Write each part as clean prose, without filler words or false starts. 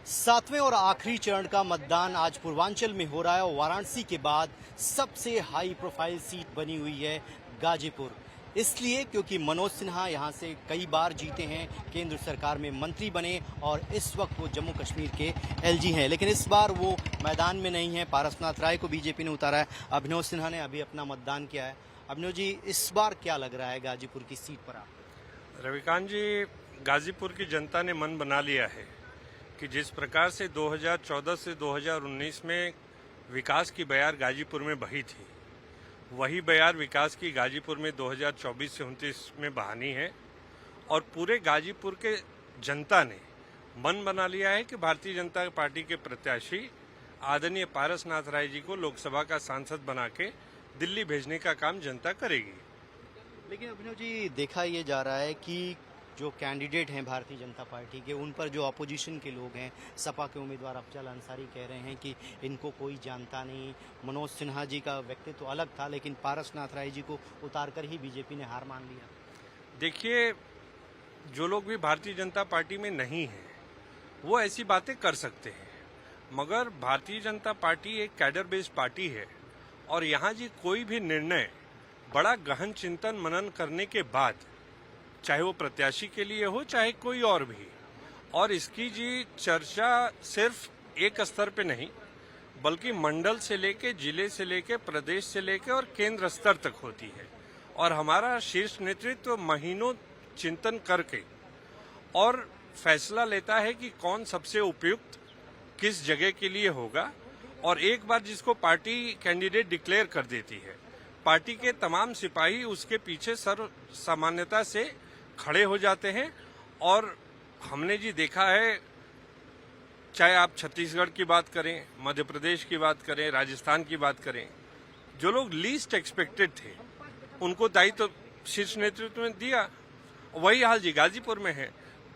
सातवें और आखिरी चरण का मतदान आज पूर्वांचल में हो रहा है और वाराणसी के बाद सबसे हाई प्रोफाइल सीट बनी हुई है गाजीपुर। इसलिए क्योंकि मनोज सिन्हा यहां से कई बार जीते हैं, केंद्र सरकार में मंत्री बने और इस वक्त वो जम्मू कश्मीर के एलजी हैं। लेकिन इस बार वो मैदान में नहीं है। पारसनाथ राय को बीजेपी ने उतारा है। अभिनव सिन्हा ने अभी अपना मतदान किया है। अभिनव जी, इस बार क्या लग रहा है गाजीपुर की सीट पर आप? रविकांत जी, गाजीपुर की जनता ने मन बना लिया है कि जिस प्रकार से 2014 से 2019 में विकास की बयार गाजीपुर में बही थी, वही बयार विकास की गाजीपुर में 2024 से 29 में बहानी है। और पूरे गाजीपुर के जनता ने मन बना लिया है कि भारतीय जनता पार्टी के प्रत्याशी आदरणीय पारसनाथ राय जी को लोकसभा का सांसद बना के दिल्ली भेजने का काम जनता करेगी। लेकिन अभिनव जी, देखा ये जा रहा है कि जो कैंडिडेट हैं भारतीय जनता पार्टी के, उन पर जो अपोजिशन के लोग हैं, सपा के उम्मीदवार अफजल अंसारी कह रहे हैं कि इनको कोई जानता नहीं। मनोज सिन्हा जी का व्यक्तित्व तो अलग था, लेकिन पारसनाथ राय जी को उतारकर ही बीजेपी ने हार मान लिया। देखिए, जो लोग भी भारतीय जनता पार्टी में नहीं हैं वो ऐसी बातें कर सकते हैं, मगर भारतीय जनता पार्टी एक कैडर बेस्ड पार्टी है और यहाँ जी कोई भी निर्णय बड़ा गहन चिंतन मनन करने के बाद, चाहे वो प्रत्याशी के लिए हो चाहे कोई और भी, और इसकी जी चर्चा सिर्फ एक स्तर पे नहीं बल्कि मंडल से लेके, जिले से लेके, प्रदेश से लेके और केंद्र स्तर तक होती है। और हमारा शीर्ष नेतृत्व महीनों चिंतन करके और फैसला लेता है कि कौन सबसे उपयुक्त किस जगह के लिए होगा। और एक बार जिसको पार्टी कैंडिडेट डिक्लेयर कर देती है, पार्टी के तमाम सिपाही उसके पीछे सर्व सामान्यता से खड़े हो जाते हैं। और हमने जी देखा है, चाहे आप छत्तीसगढ़ की बात करें, मध्य प्रदेश की बात करें, राजस्थान की बात करें, जो लोग लीस्ट एक्सपेक्टेड थे उनको दायित्व शीर्ष नेतृत्व ने दिया। वही हाल जी गाजीपुर में है।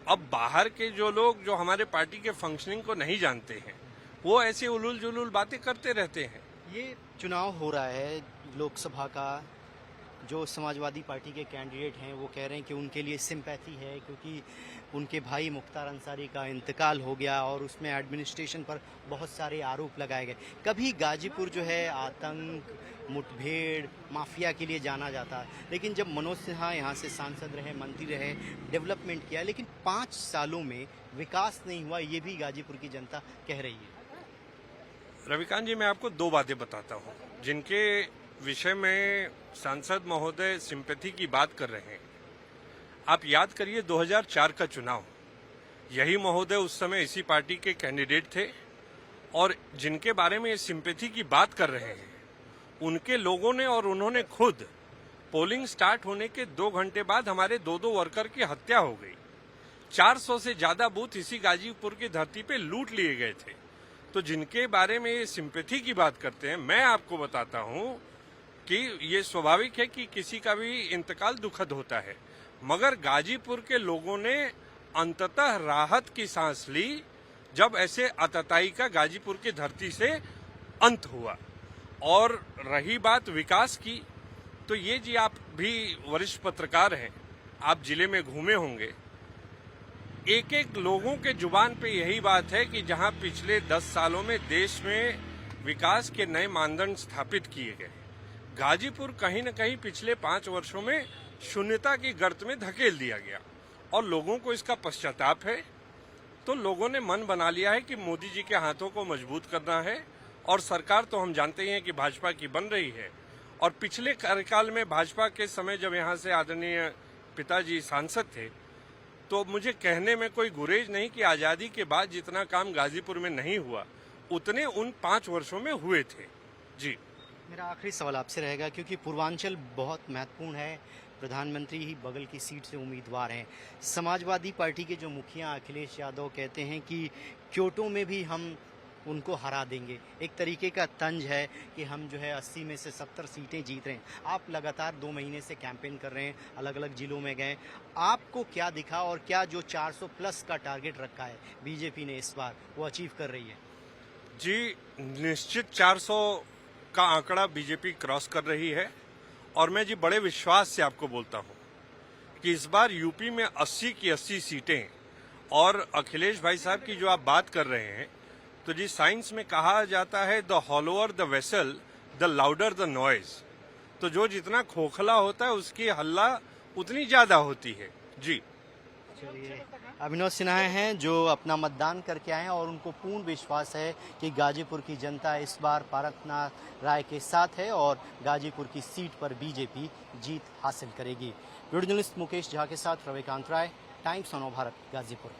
अब बाहर के जो लोग जो हमारे पार्टी के फंक्शनिंग को नहीं जानते हैं, वो ऐसे उलूल जुलूल बातें करते रहते हैं। ये चुनाव हो रहा है लोकसभा का, जो समाजवादी पार्टी के कैंडिडेट हैं वो कह रहे हैं कि उनके लिए सिंपैथी है, क्योंकि उनके भाई मुख्तार अंसारी का इंतकाल हो गया और उसमें एडमिनिस्ट्रेशन पर बहुत सारे आरोप लगाए गए। कभी गाजीपुर जो है आतंक, मुठभेड़, माफिया के लिए जाना जाता है, लेकिन जब मनोज सिन्हा यहाँ से सांसद रहे, मंत्री रहे, डेवलपमेंट किया, लेकिन 5 सालों में विकास नहीं हुआ, ये भी गाजीपुर की जनता कह रही है। रविकांत जी, मैं आपको 2 बातें बताता हूँ जिनके विषय में सांसद महोदय सिंपैथी की बात कर रहे हैं। आप याद करिए 2004 का चुनाव, यही महोदय उस समय इसी पार्टी के कैंडिडेट थे और जिनके बारे में ये सिंपैथी की बात कर रहे हैं, उनके लोगों ने और उन्होंने खुद पोलिंग स्टार्ट होने के 2 घंटे बाद हमारे 2 वर्कर की हत्या हो गई। 400 से ज्यादा बूथ इसी गाजीपुर की धरती पे लूट लिए गए थे। तो जिनके बारे में ये सिंपैथी की बात करते हैं, मैं आपको बताता हूं कि ये स्वाभाविक है कि किसी का भी इंतकाल दुखद होता है, मगर गाजीपुर के लोगों ने अंततः राहत की सांस ली जब ऐसे आतताई का गाजीपुर की धरती से अंत हुआ। और रही बात विकास की, तो ये जी आप भी वरिष्ठ पत्रकार हैं, आप जिले में घूमे होंगे, एक एक लोगों के जुबान पे यही बात है कि जहां पिछले 10 सालों में देश में विकास के नए मानदंड स्थापित किए गए, गाजीपुर कहीं न कहीं पिछले 5 वर्षों में शून्यता की गर्त में धकेल दिया गया और लोगों को इसका पश्चाताप है। तो लोगों ने मन बना लिया है कि मोदी जी के हाथों को मजबूत करना है। और सरकार तो हम जानते ही हैं कि भाजपा की बन रही है। और पिछले कार्यकाल में भाजपा के समय जब यहाँ से आदरणीय पिताजी सांसद थे, तो मुझे कहने में कोई गुरेज नहीं कि आजादी के बाद जितना काम गाजीपुर में नहीं हुआ, उतने उन 5 वर्षों में हुए थे। जी, मेरा आखिरी सवाल आपसे रहेगा, क्योंकि पूर्वांचल बहुत महत्वपूर्ण है, प्रधानमंत्री ही बगल की सीट से उम्मीदवार हैं। समाजवादी पार्टी के जो मुखिया अखिलेश यादव कहते हैं कि क्योटो में भी हम उनको हरा देंगे। एक तरीके का तंज है कि हम जो है 80 में से 70 सीटें जीत रहे हैं। आप लगातार 2 महीने से कैंपेन कर रहे हैं, अलग अलग जिलों में गए, आपको क्या दिखा और क्या जो 400 प्लस का टारगेट रखा है बीजेपी ने इस बार, वो अचीव कर रही है? जी, निश्चित 400 का आंकड़ा बीजेपी क्रॉस कर रही है। और मैं जी बड़े विश्वास से आपको बोलता हूं कि इस बार यूपी में 80 की 80 सीटें और अखिलेश भाई साहब की जो आप बात कर रहे हैं, तो जी साइंस में कहा जाता है the hollower the vessel the louder the noise. तो जो जितना खोखला होता है उसकी हल्ला उतनी ज्यादा होती है। जी चलिए, अभिनव सिन्हा हैं जो अपना मतदान करके आए हैं और उनको पूर्ण विश्वास है कि गाजीपुर की जनता इस बार पारसनाथ राय के साथ है और गाजीपुर की सीट पर बीजेपी जीत हासिल करेगी। वीडियो जर्नलिस्ट मुकेश झा के साथ रविकांत राय, टाइम्स ऑफ भारत, गाजीपुर।